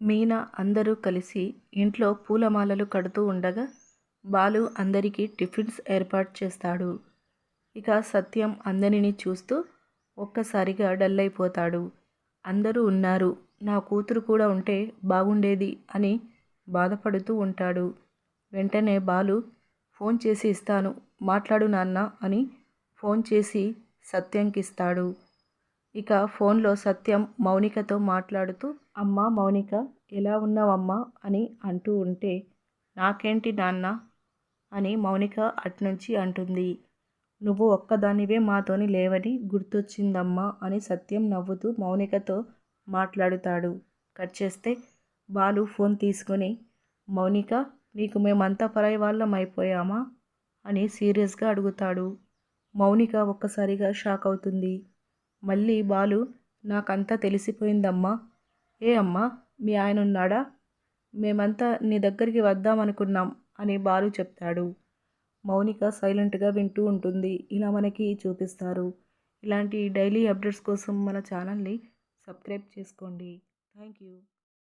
మీనా అందరూ కలిసి ఇంట్లో పూలమాలలు కడుతూ ఉండగా బాలు అందరికీ టిఫిన్స్ ఏర్పాటు చేస్తాడు. ఇక సత్యం అందరినీ చూస్తూ ఒక్కసారిగా డల్ అయిపోతాడు. అందరూ ఉన్నారు, నా కూతురు కూడా ఉంటే బాగుండేది అని బాధపడుతూ ఉంటాడు. వెంటనే బాలు ఫోన్ చేసి ఇస్తాను, మాట్లాడు నాన్న అని ఫోన్ చేసి సత్యంకిస్తాడు. ఇక ఫోన్లో సత్యం మౌనికతో మాట్లాడుతూ, అమ్మా మౌనిక, ఎలా ఉన్నావమ్మా అని అంటూ ఉంటే, నాకేంటి నాన్న అని మౌనిక అట్నుంచి అంటుంది. నువ్వు ఒక్కదానివే మాతోని లేవని గుర్తొచ్చిందమ్మా అని సత్యం నవ్వుతూ మౌనికతో మాట్లాడుతాడు. కట్ చేస్తే బాలు ఫోన్ తీసుకొని, మౌనిక, నీకు మేమంతా పరాయి వాళ్ళం అయిపోయామా అని సీరియస్గా అడుగుతాడు. మౌనిక ఒక్కసారిగా షాక్ అవుతుంది. మళ్ళీ బాలు, నాకంతా తెలిసిపోయిందమ్మా. ఏ అమ్మా, మీ ఆయన ఉన్నాడా? మేమంతా నీ దగ్గరికి వద్దామనుకున్నాం అని బాలు చెప్తాడు. మౌనిక సైలెంట్గా వింటూ ఉంటుంది. ఇలా మనకి చూపిస్తారు. ఇలాంటి డైలీ అప్డేట్స్ కోసం మన ఛానల్ని సబ్స్క్రైబ్ చేసుకోండి. Thank you.